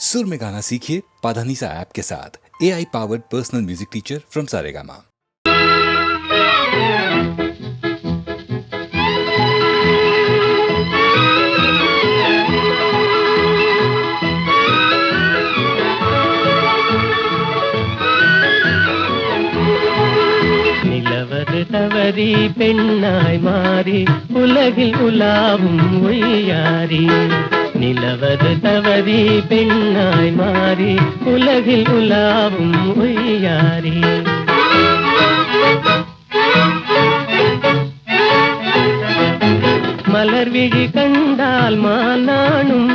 सुर में गाना सीखिए पाधानीसा ऐप के साथ। AI powered personal music teacher from Saregama. நிலவது தவறி பெண்ணாய் மாறி உலகில் உலாவும் ஒய்யாரி. நிலவது தவறி பெண்ணாய் மாறி உலகில் உலாவும் ஒய்யாரி. மலர் விழி கண்டால் மானானும்,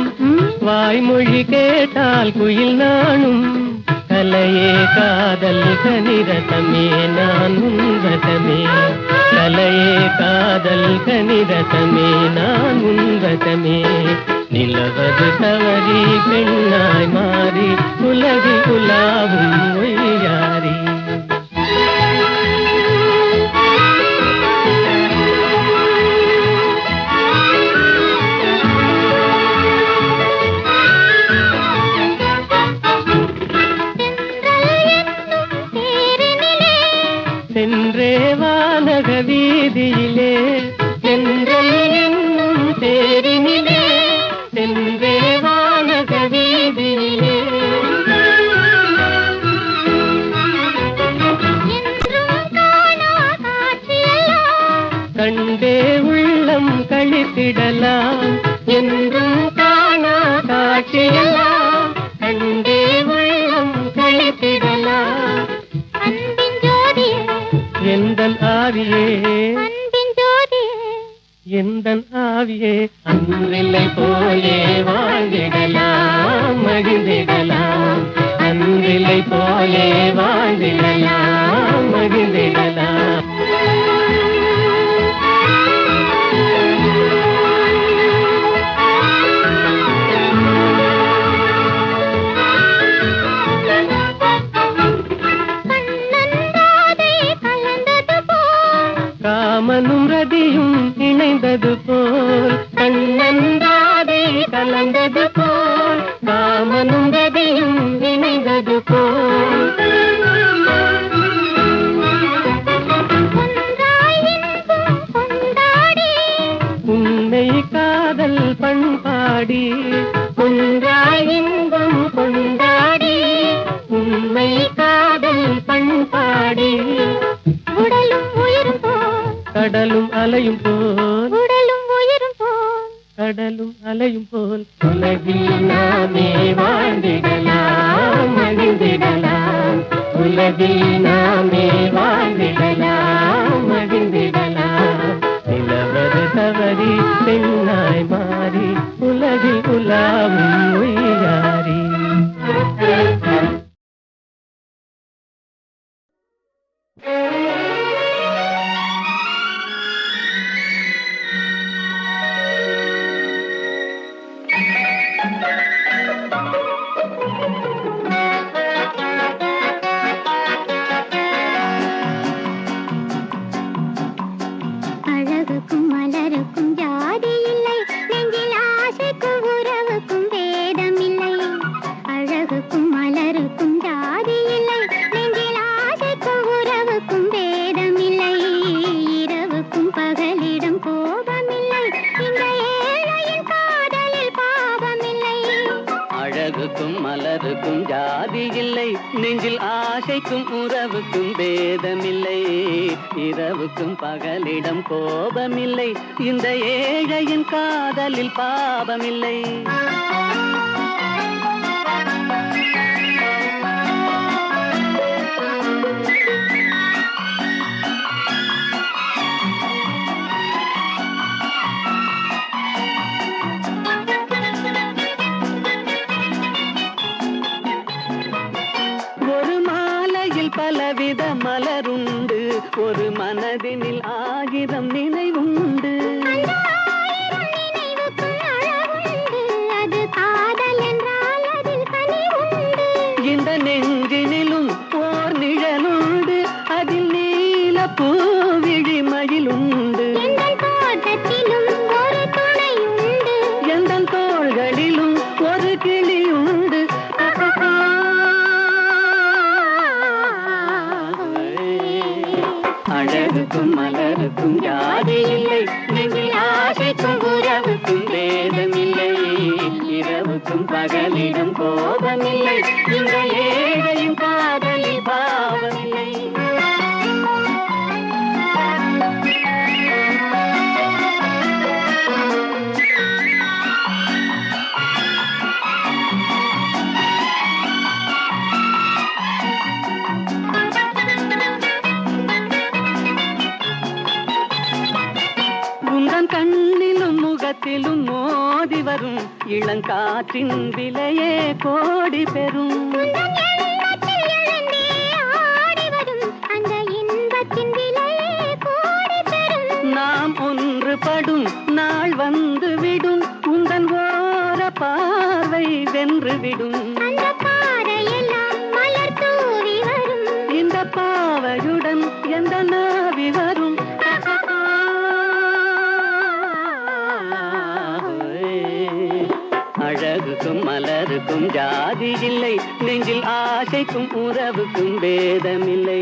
வாய்மொழி கேட்டால் குயில் நானும். கலையே காதல் கனிரதமே நான் உன்வசமே. கலையே காதல் கனிரதமே நான் உன்வசமே. நிலவது தவறி பெண்ணாய் மாறி உலகில் உலாவும் ஒய்யாரி. சென்றே வானக வீதியிலே சென்றல் என்னும் தேரினிலே. சென்றே வானக வீதியிலே கண்டே உள்ளம் கழித்திடலாம். என்றும் காணா காட்சியெல்லாம் கண்டே உள்ளம் கழித்திடலாம். எந்தன் ஆவியே எந்தன் ஆவியே அன்றில்லை போலே வாழ்ந்திடலாம் மகிழ்ந்திடலாம். அன்றில்லை போலே வாழ்ந்திடலாம் மகிழ்ந்திடலாம். காமனும் ரதியும் இணைந்தது போல் கண்ணந்தாதை கலந்தது போல். காமனும் ரதியும் இணைந்தது போல். உன்னை காதல் பண்பாடி ஒன்றாய் இன்பம் கொண்டாடி. உண்மை காதல் பண்பாடி உடலும் உயிரும் போல் கடலும் அலையும் போல். உடலும் உயிரும் போல் கடலும் அலையும் போல். உலகில் நாமே வாழ்ந்திடலாம் மகிழ்ந்திடலாம். உலகில் நாமே வாழ்ந்திடலாம் மகிழ்ந்திடலாம். நிலவது தவறி பெண்ணாய் மாறி உலகில் உலாவும் ஒய்யாரி. அழகுக்கும் மலருக்கும் ஜாதி இல்லை, நெஞ்சில் ஆசைக்கும் உறவுக்கும் பேதம் இல்லை. அழகுக்கும் மலருக்கும் ஜாதி இல்லை, நெஞ்சில் ஆசைக்கும் உறவுக்கும் பேதம் இல்லை. இரவுக்கும் பகலிடம் கோபமில்லை, இந்த ஏழையின் காதலில் பாவமில்லை. அழகுக்கும் மலருக்கும் ஜாதி இல்லை, நெஞ்சில் ஆசைக்கும் உறவுக்கும் பேதமில்லை. இரவுக்கும் பகலிடம் கோபமில்லை, இந்த ஏழையின் காதலில் பாவமில்லை. ஒரு மாலையில் பலவித மலருண்டு, ஒரு மனதினில் 1000 நினைவுண்டு. இந்த நெஞ்சினிலும் ஓர் நிழலுண்டு, அதில் நீல பூவிழி மயிலுண்டு. எந்தன் தோள்களிலும் ஒரு கிளியுண்டு, அழகுக்கும் மலருக்கும் ஜாதி இல்லை, நெஞ்சில் ஆசைக்கும் உறவுக்கும் வேதமில்லை, இரவுக்கும் பகலிடம் கோபமில்லை, இந்த ஏழையும் காதலில் பாவமில்லை. உந்தன் கண்ணிலும் முகத்திலும் மோதி வரும் இளங்காற்றின் விலையே கோடி பெறும். நாம் ஒன்றுபடும் நாள் வந்து விடும், உந்தன் ஓர பார்வை வென்று விடும். இந்த பாவையுடன் எந்த நாவி வரும். அழகுக்கும் மலருக்கும் ஜாதி இல்லை, நெஞ்சில் ஆசைக்கும் உறவுக்கும் வேதமில்லை,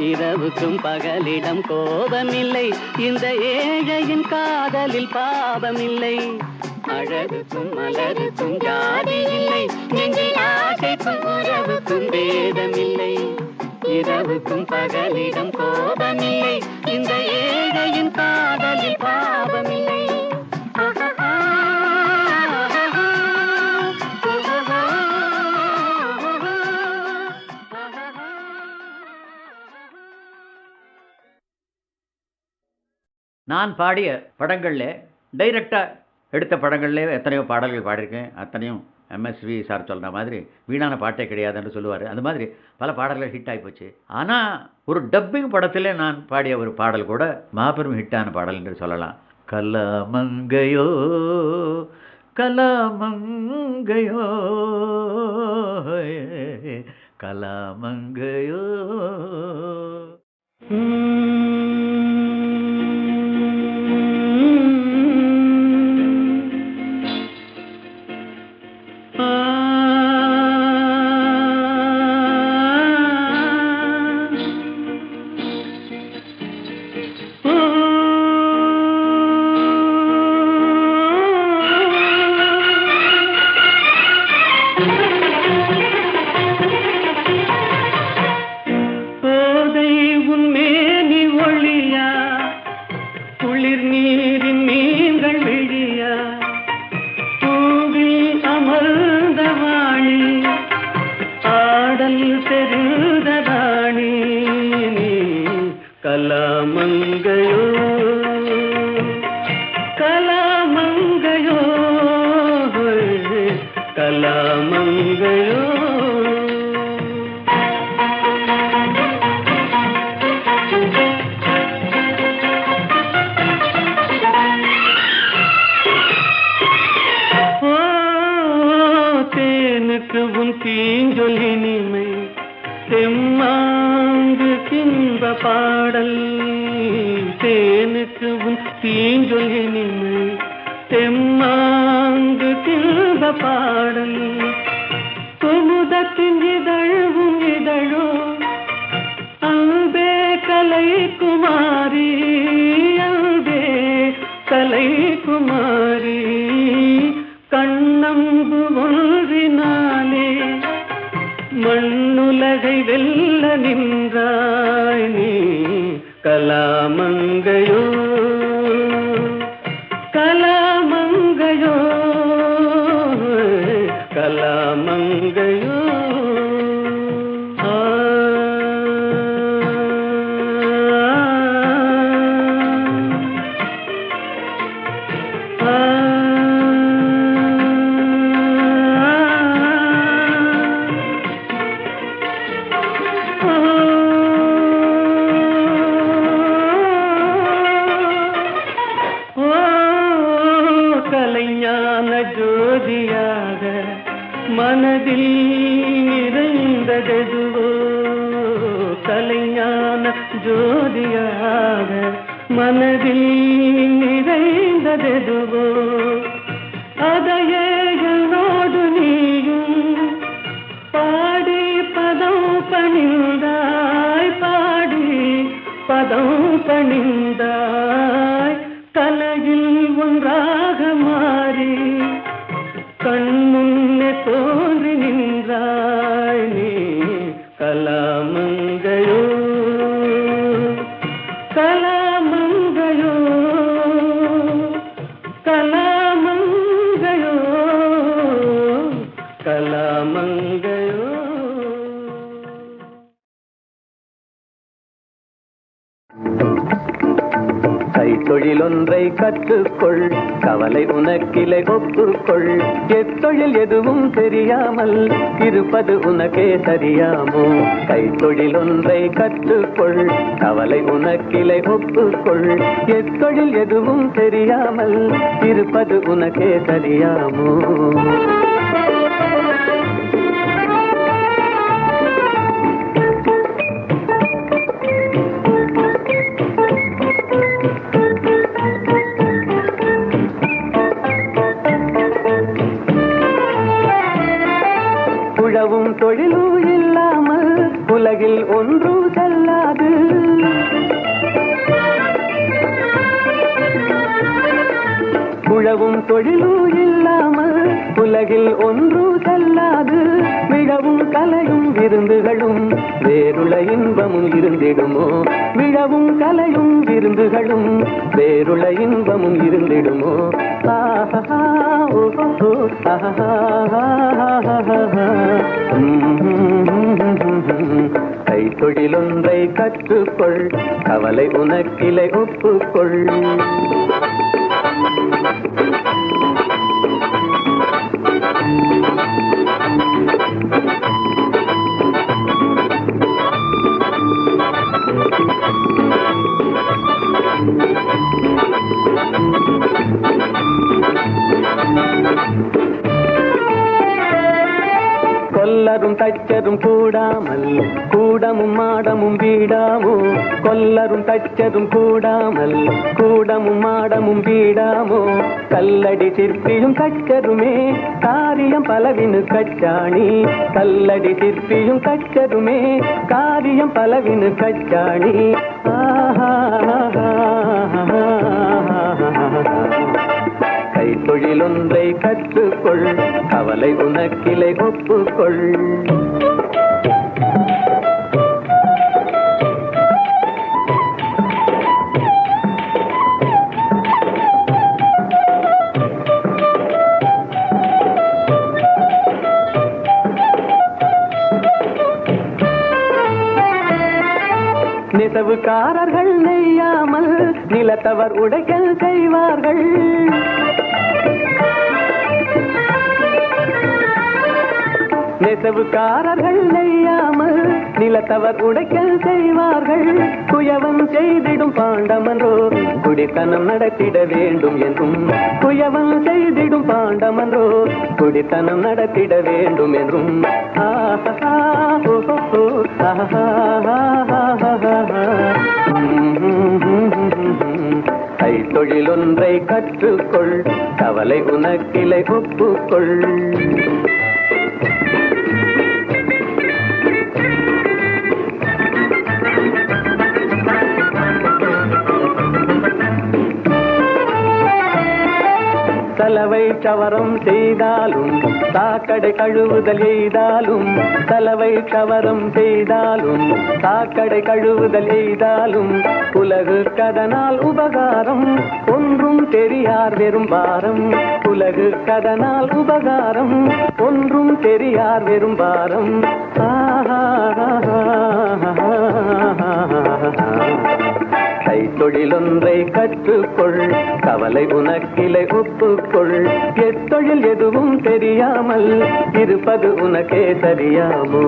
இரவுக்கும் பகலிடம் கோபமில்லை, இந்த ஏழையின் காதலில் பாவமில்லை. அழகுக்கும் மலருக்கும் ஜாதி இல்லை, நெஞ்சில் ஆசைக்கும் உறவுக்கும் வேதமில்லை, இரவுக்கும் பகலிடம் கோபமில்லை, இந்த ஏழையின் காதலில் பாவமில்லை. நான் பாடிய படங்களில் டைரக்டாக எடுத்த படங்களில் எத்தனையோ பாடல்கள் பாடியிருக்கேன். அத்தனையும் எம்எஸ்வி சார் சொல்கிற மாதிரி வீணான பாட்டே கிடையாதுன்னு சொல்லுவார். அந்த மாதிரி பல பாடல்கள் ஹிட் ஆகிப்போச்சு. ஆனால் ஒரு டப்பிங் படத்தில் நான் பாடிய ஒரு பாடல் கூட மாபெரும் ஹிட்டான பாடல் என்று சொல்லலாம். கலமங்கையோ கலமங்கையோ கலமங்கையோ. கலமங்கையோ கலமங்கையோ கலமங்கையோ. தேனுக்கு உன் தீஞ்சொல் இனிமை, தெம்மாங்கு தின்ப பாடல். தேனுக்கு உன் தீஞ்சொல் இனிமை, தெம்மாங்கு தின்ப பாடல். குமுதத்தின் இதழும் இதழோ அன்பே கலைக்குமாரி, அன்பே கலைக்குமாரி. கண்ணம்பு ஒன்றினாலே மண்ணுலகை வெல்ல நின்றாய் நீ. கலாமங்கையோ கலாமங்கையோ கலாமங்கையோ. கலைஞான ஜோதியாக மனதில் நிறைந்ததெதுவோ, கலைஞான ஜோதியாக மனதில் நிறைந்ததெதுவோ. அதையே என்னோடு நீயும் பாடி பதம் பணிந்தாய், பாடி பதம் பாதம் பணிந்தாய் தலையில் ஒன்றாக மாறி கண் முன்னே தோன்றி நின்றாய் நீ கலாமங்கையோ கலாமங்கையோ கலாமங்கையோ கலாமங்கையோ. கைத்தொழில் ஒன்றை கற்றுக்கொள் கவலை உனக்கிலை ஒப்புக்கொள் எத்தொழில் எதுவும் தெரியாமல் இருப்பது உனக்கே சரியாமோ கைத்தொழில் ஒன்றை கற்றுக்கொள் கவலை உனக்கிலை ஒப்புக்கொள் எத்தொழில் எதுவும் தெரியாமல் இருப்பது உனக்கே சரியாமோ. உழவும் தொழிலும் இல்லாமல் உலகில் ஒன்று செல்லாது உழவும் தொழிலும் இல்லாமல் உலகில் ஒன்று செல்லாது விழவும் கலையும் விருந்துகளும் வேறுள இன்பமும் இருந்திடுமோ விழவும் கலையும் விருந்துகளும் வேறுள இன்பமும் இருந்திடுமோ. ஆஹா ஓஹோ கைத்தொழிலொன்றை கற்றுக்கொள் கவலை உனக்கிலை ஒப்புக்கொள். கொல்லரும் தச்சரும் கூடாமல் கூடமும் மாடமும் வீடாமோ கொல்லரும் தச்சரும் கூடாமல் கூடமும் மாடமும் வீடாமோ கல்லடி சிற்பியும் தச்சருமே காரியம் பலவினு கச்சாணி கல்லடி சிற்பியும் தச்சருமே காரியம் பலவினு கச்சாணி. கைத்தொழில் ஒன்றை கற்றுக்கொள் கவலை உனக்கிலை ஒப்புக்கொள். நெசவுக்காரர்கள் நெய்யாமல் நிலத்தவர் உடைக்கல் செய்வார்கள் நெசவுக்காரர்கள் நெய்யாமல் நிலத்தவர் உடைக்கல் செய்வார்கள் குயவன் செய்திடும் பாண்டமன்றோ குடித்தனம் நடத்திட வேண்டும் என்றும் குயவன் செய்திடும் பாண்டமன்றோ குடித்தனம் நடத்திட வேண்டும் என்றும். கைத்தொழில் ஒன்றை கற்றுக்கொள் கவலை உனக்கிலை ஒப்புக்கொள். சலவை சவரம் செய்தாலும் சாக்கடை கழுவுதல் எய்தாலும் சலவை சவரம் செய்தாலும் சாக்கடை கழுவுதல் எய்தாலும் உலகு கதனால் உபகாரம் ஒன்றும் தெரியார் வெறும் பாரம் உலகு கதனால் உபகாரம் ஒன்றும் தெரியார் வெறும் பாரம். கைத்தொழில் ஒன்றை கற்றுக்கொள் கவலை உனக்கிலை ஒப்புக்கொள் எத்தொழில் எதுவும் தெரியாமல் இருப்பது உனக்கே சரியாமோ.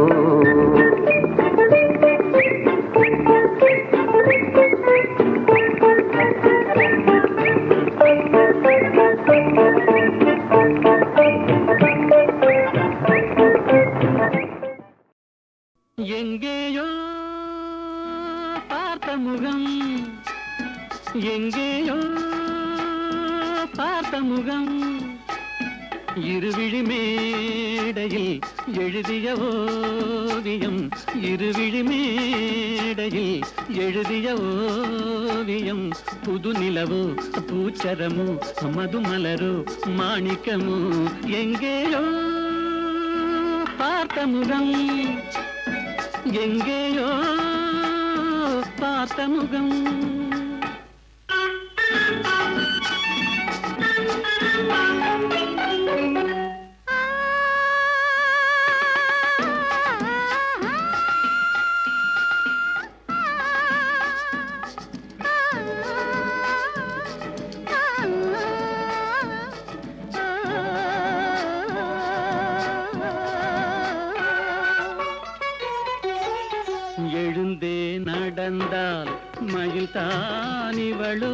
எங்கேயோ பார்த்த முகம் எங்கேயோ பார்த்த முகம் இருவிழி மேடையில் எழுதிய ஓவியம், இருவிழி மேடையில் எழுதிய ஓவியம், புது நிலவோ பூச்சரமோ மதுமலரோ மாணிக்கமோ, எங்கேயோ பார்த்த முகம், எங்கேயோ பார்த்த முகம். எழுந்தே நடந்தால் மயில் தானிவளோ,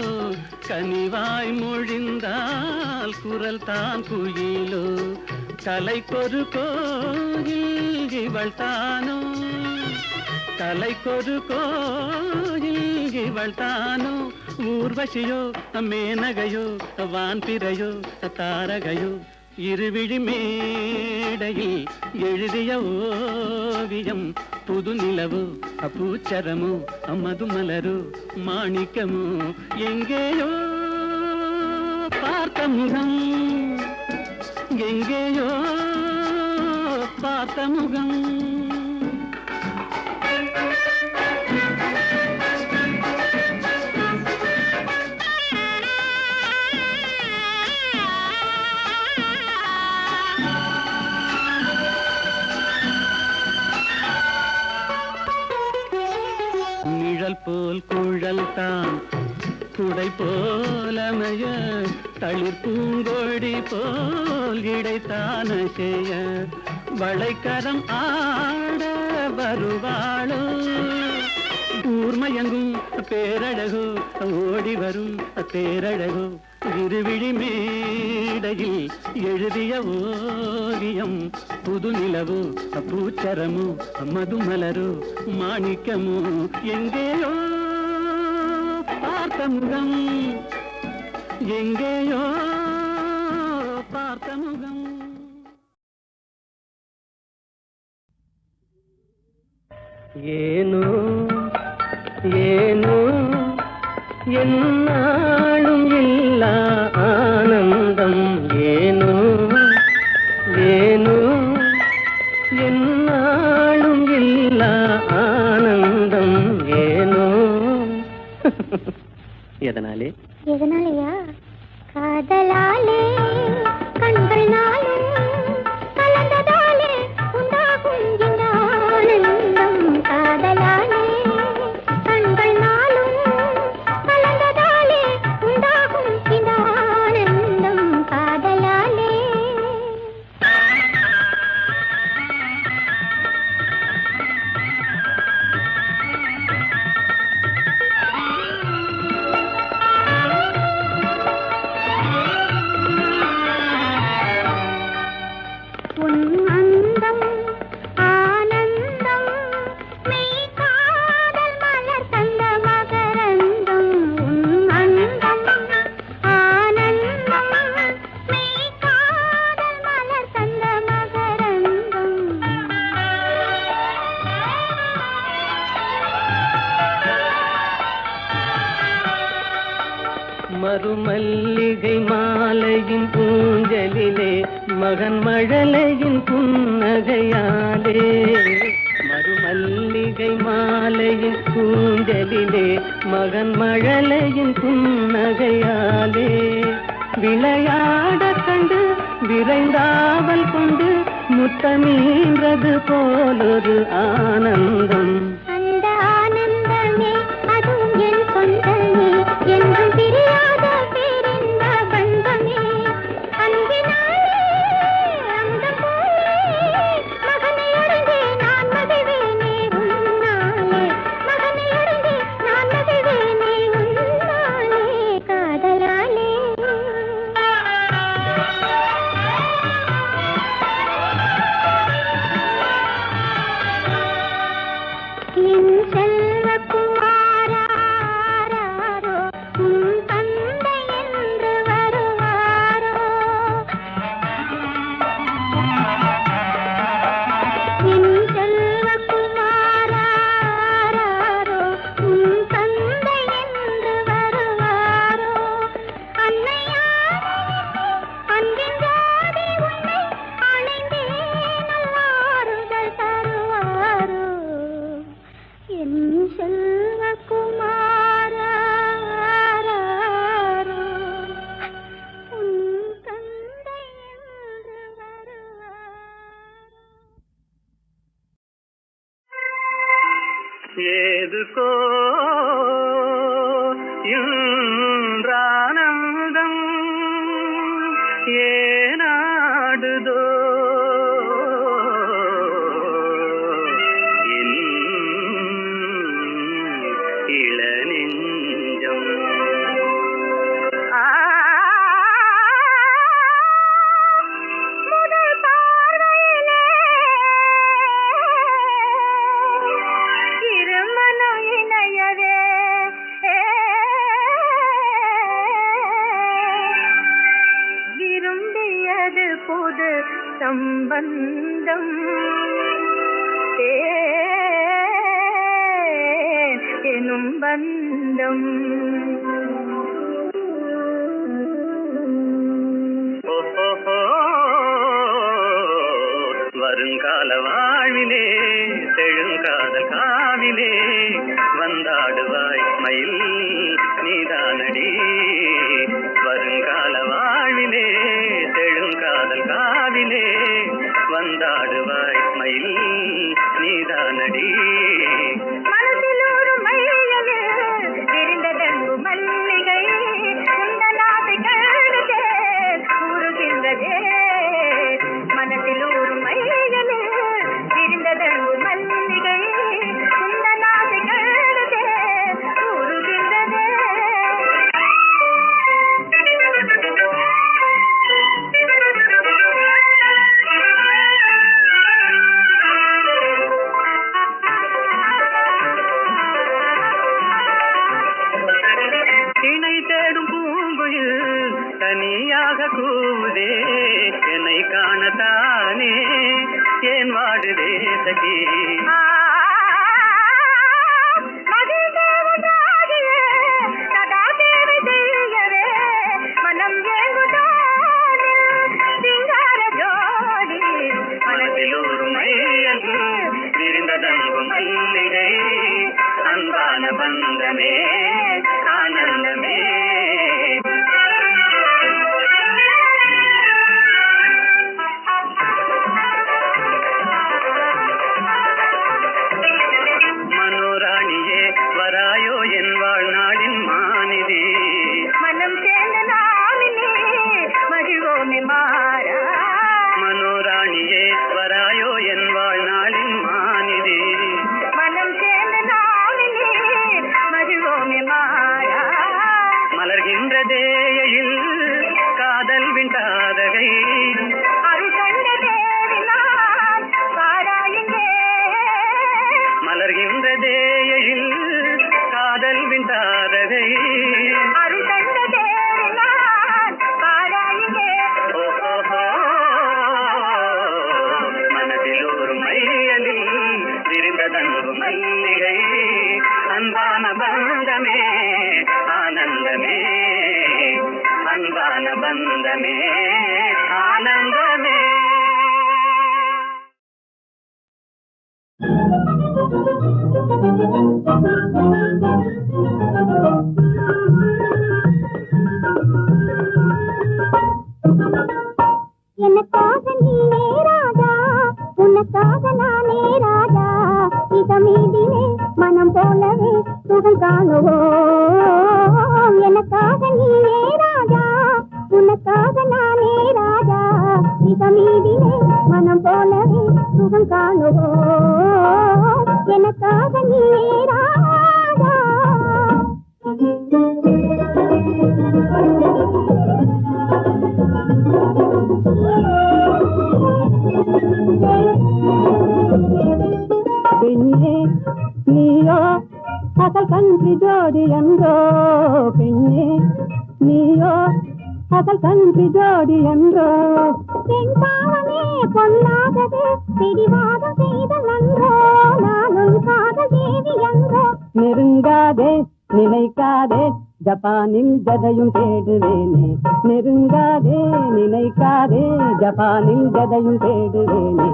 கனிவாய் மொழிந்தால் குரல் தான் குயிலோ, கலைக்கொரு கோயில் இவள் தானோ, கலைக்கொரு கோயில் இவள் தானோ, ஊர்வசியோ மேனகையோ வான்பிறையோ தாரகையோ, இருவிழி மேடையில் எழுதிய ஓவியம், புது நிலவோ பூச்சரமோ மதுமலரோ மாணிக்கமோ, எங்கேயோ பார்த்த முகம், எங்கேயோ பார்த்த முகம். நிழல் போல் குழல் தான் குடை போலமைய, தளிர் பூங்கொடி போல் இடைத்தான செய்ய, வளைக்கரம் ஆட வருவாளோ, ஊர்மயங்கும் பேரழகோ ஓடி வரும் பேரழகோ, இருவிழி மேடையில் எழுதிய ஓவியம், புது நிலவோ பூச்சரமோ மதுமலரோ மாணிக்கமோ, எங்கேயோ பார்த்த முகம், எங்கேயோ பார்த்த முகம். ஏனோ ஏனோ என்னாலும் இல்லா ஆனந்தம், ஏனோ ஏனோ என்னாலும் இல்லா ஆனந்தம், ஏனோ. எதனாலே எதனாலயா? காதலாலே கண்கள் நாளும் கலந்ததாலே உண்டாகும் இந்த ஆனந்தம், காதலாலே கண்கள் நாளும் கலந்ததாலே உண்டாகும் இந்த ஆனந்தம், காதலாலே. மறுமல்லிகை மாலையின் பூஞ்சலிலே மகன் மழலையின் புன்னகையாலே, மறுமல்லிகை மாலையின் பூஞ்சலிலே மகன் மழலையின் புன்னகையாலே, விளையாட கண்டு விரைந்தாவல் கொண்டு முத்தமீன்றது போலொரு ஆனந்தம், அந்த ஆனந்தமே அதுவும் என் சொந்தமே, என்றும் பிரியாத பேரின்ப பந்தமே, அன்பினாலே அமுதம் போலே மகனை அடைந்தே நான் மகிழ்வேனே உன்னாலே, மகனை அடைந்தே நான் மகிழ்வேனே உன்னாலே, காதலாலே. ஏதுக்கோ இன்றானந்தம் ஏனாடுதோ என் இளநெஞ்சம். புது சம்பந்தம் எனும் பந்தம். வருங்கால வாழ்விலே செழுங்காதல் காவிலே வந்தாடுவாய் மயில் நீதானடி. வருங்கால வாழ்விலே செழுங்காதல் காவிலே வந்தாடுவாய் மயில் நீதானடி. மனதில் ஒரு மையலே விரிந்ததெங்கு மல்லிகை குந்தலாசை கழுதே கூறுகின்றதே. மனதில் ஒரு மையலே விரிந்ததெங்கு மல்லிகை குந்தலாசை கழுதே கூறுகின்றதே. இணை தேடும் பூங்குயில் தனியாக கூதே என்னை காணத்தானே ஏன் வாடுதே சகி. விரிந்ததங்கும் மல்லிகை அன்பான பந்தமே ஆனந்தமே. மனோராணியே வராயோ என் வாழ்நாளின் மாநிதி. மனம் சேர்ந்த நாமினே மகிழ்வோமே மாறா. மனோராணியே வராயோ என் வாழ்நாளின் மாநிதி. மனம் சேர்ந்த நாமினே மகிழ்வோமே மாறா. மலர்கின்றதேயில் காதல் விண்டாதகை அருள் கண்ட தேவினான் பாராயுங்கே. மலர்கின்றதேயில் காதல் விண்டாதகை அருள் கண்ட தேவினான் பாராயுங்கே. மனதில் ஒரு மையலில் விரிந்ததங்கு மல்லிகை அன்பான பந்தமே ஆனந்தமே. அன்பான பந்தமே ஆனந்தமே. எனக்காக நீனே ராஜா உனக்காக நானே ராஜா. இதமீதிலே மனம் போலவே சுகம் காணுவோம். எனக்காக நீனே ராஜா உனக்காக நானே ராஜா. இதமீதிலே மனம் போலவே சுகம் காணுவோம். எனக்காக நீனே ராஜா. பெண்ணே நீயோ அசல் கன்றி ஜோடி என்றோ. பெண்ணே நீயோ அசல் கன்றி ஜோடி என்றோ. என் பாவமே பொல்லாதது பிடிவாதம் செய்தல் அன்றோ. நானும் காதல் தேவி என்றோ. நெருங்காதே நினைக்காதே ஜப்பானில் ஜதையும் தேடுவேனே. நெருங்காதே நினைக்காதே ஜப்பானில் ஜதையும் தேடுவேனே.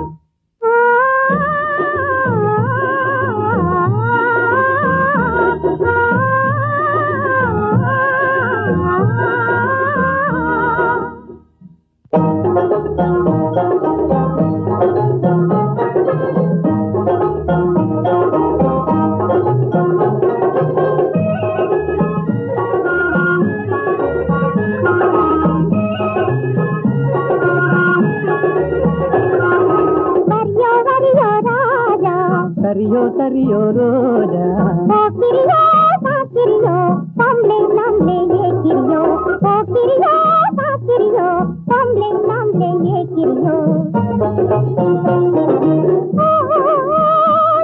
தரியோ தரியோ ரோஜா போக்கிரியோ பாக்கிரியோ பொம்பளை நாம்ளே ஏக்கிரியோ போக்கிரியோ பாக்கிரியோ பொம்பளை நாம்ளே ஏக்கிரியோ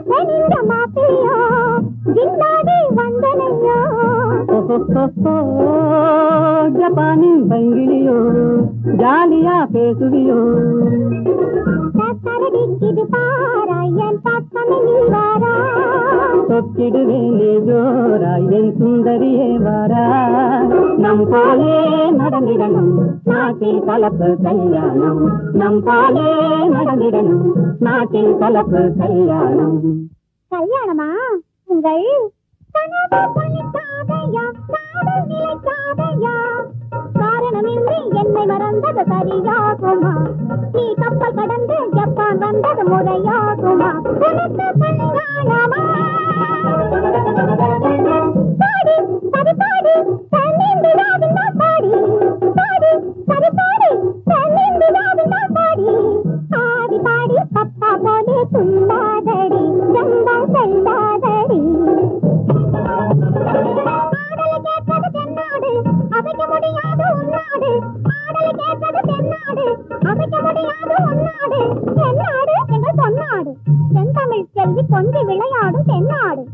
தெனிந்த மாப்பிளையோ ஜின்னாடி வந்தனையோ ஜப்பானின் பைங்கிலியோ ஜாலியா பேசுவியோ கரடிக்குது பாரா என் பக்கம் நீ வாரா தொக்கிடுவேனே ஜோரா என் சுந்தரியே வாரா நம் போலே நடந்திடணும் நாட்டில் கலப்பு கல்யாணம் நம் போலே நடந்திடணும் நாட்டில் கலப்பு கல்யாணம் கல்யாணமா உங்கள் கனவு பலிக்காதையா காதல் நிலைக்காதையா காரணமின்றி என்னை மறந்தது சரியாகுமா நீ கப்பல் கடந்து ஜப்பான் வந்தது முறையாகுமா உனக்கு கல்யாணமா பாடி சரி பாடி தன்னிந்து ராவிந்தா பாடி பாடி சரி பாடி தன்னிந்து ராவிந்தா பாடி பாடி பாடி பப்பா போலே துள்ளாதடி ஜம்பா செல்லாதடி ஆடலை கேட்பது தென்னாடு அமைக்க முடியாது உன்னாடு ஆடலை கேட்பது தென்னாடு அமைக்க முடியாது உன்னாடு தென்னாடு எங்கள் பொன்னாடு தென்தமிழ் செல்வி கொஞ்சி விளையாடும் தென்னாடு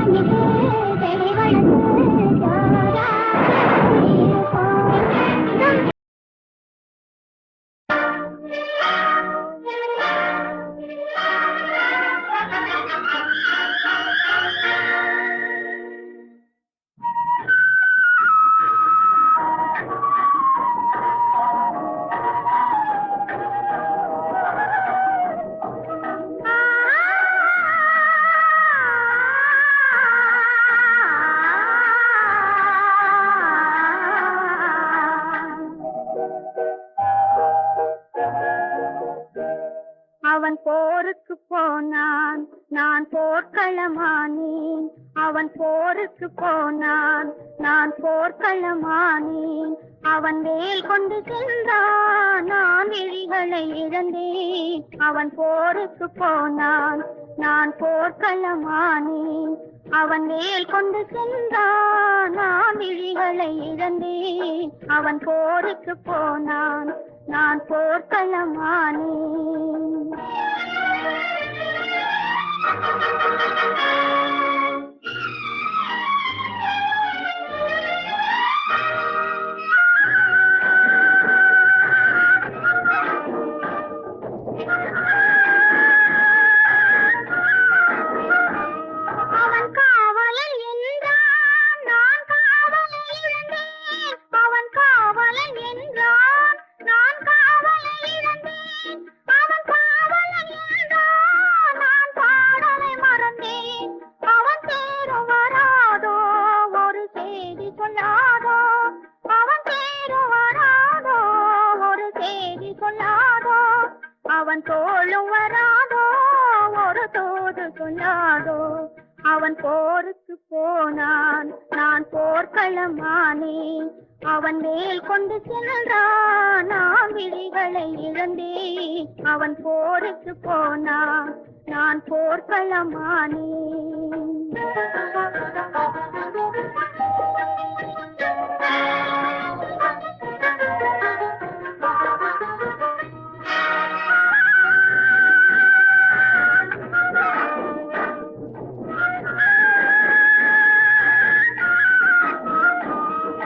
இது தெளிவழகு ஜோரா அவன் போருக்கு போனான் நான் போர்க்களமானேன் அவன் போருக்கு போனான் நான் போர்க்களமானேன் அவன் வேல் கொண்டு சென்றான் நான் விழிகளை இழந்தேன் அவன் போருக்கு போனான் நான் போர்க்களமானேன் அவன் வேல் கொண்டு சென்றான் நான் விழிகளை இழந்தேன் அவன் போருக்கு போனான் நான் போர்க்களமானேன் அவன் காவலன் என்றான் நான் காவலை இழந்தேன் அவன் காவலன் என்றான் நான் காவலை இழந்தேன் அவன் காவலன் என்றான் நான் பாடலை மறந்தேன் அவன் தேரும் வராதோ ஒரு செய்தி சொல்லாதோ அவன் தேரும் வராதோ ஒரு செய்தி சொல்லாதோ அவன் தோளும் வராதோ ஒரு தூது சொல்லாதோ அவன் போருக்கு போனான் நான் போர்க்களமானேன் அவன் வேல் கொண்டு சென்றான் நான் விழிகளை இழந்தேன் அவன் போருக்கு போனான் நான் போர்க்களமானேன்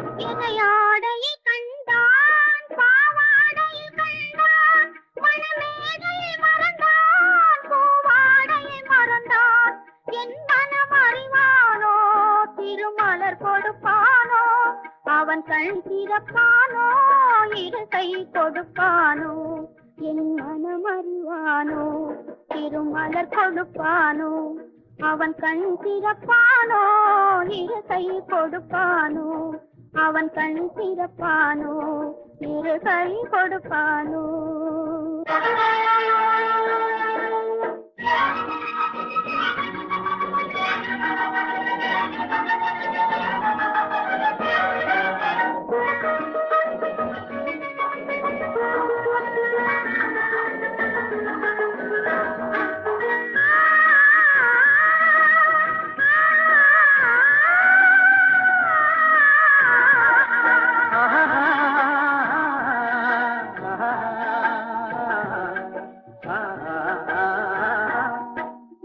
இணையாடையை கண்டான் பாவாடையை கண்டான் மணமேடையை மறந்தான் பூவாடையை மறந்தான் என் மனம் அறிவானோ திருமலர் கொடுப்பானோ அவன் கண் திறப்பானோ இரு கை கொடுப்பானோ என் மனம் அறிவானோ திருமலர் கொடுப்பானோ அவன் கண் திறப்பானோ இரு கை கொடுப்பானோ அவன் கண் திறப்பானோ இரு கை கொடுப்பானோ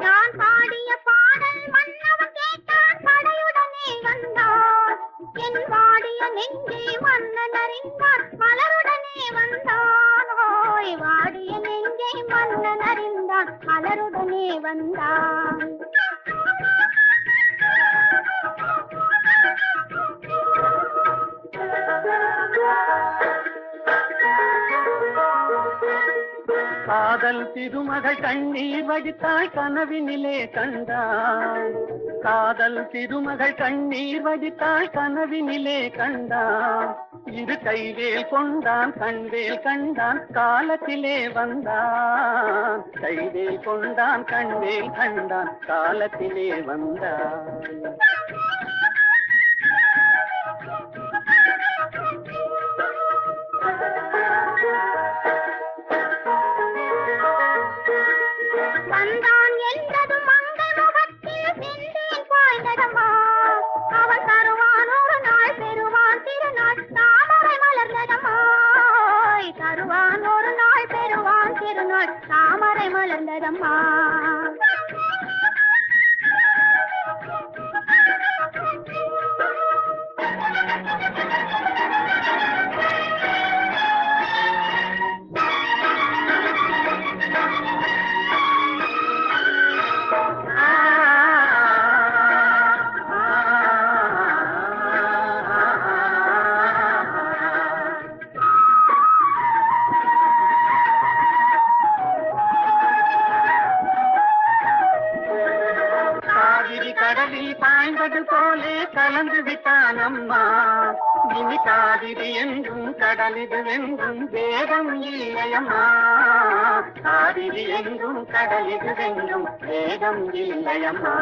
நான் பாடிய பாடல் மன்னவன் கேட்டான் படையுடனே வந்தான் என் வாடிய நெஞ்சை மன்னன் அறிந்தான் மலருடனே வந்தான் ஓய் வாடிய நெஞ்சை மன்னன் அறிந்தான் மலருடனே வந்தான் காதல் திருமகள் கண்ணீர் வடித்தாள் கனவினிலே கண்டாள் காதல் திருமகள் கண்ணீர் வடித்தாள் கனவினிலே கண்டான் இரு கைவேல் கொண்டான் கண்வேல் கண்டான் காலத்திலே வந்தான் கைவேல் கொண்டான் கண்வேல் கண்டான் காலத்திலே வந்தான் வந்தான் என்றதும் மங்கை முகத்தில் செந்தேன் பாய்ந்ததம்மா அவன் தருவான் ஒரு நாள் பெறுவான் திருநாள் தாமரை மலர்ந்ததம்மா தருவான் ஒரு நாள் பெறுவான் திருநாள் தாமரை மலர்ந்ததம்மா காய்ந்தது போலே கலந்து விட்டான் அம்மா. இனி காவிரி என்றும் கடலிது என்றும் வேதம் இல்லையம்மா. காவிரி என்றும் கடலிது என்றும் வேதம் இல்லையம்மா.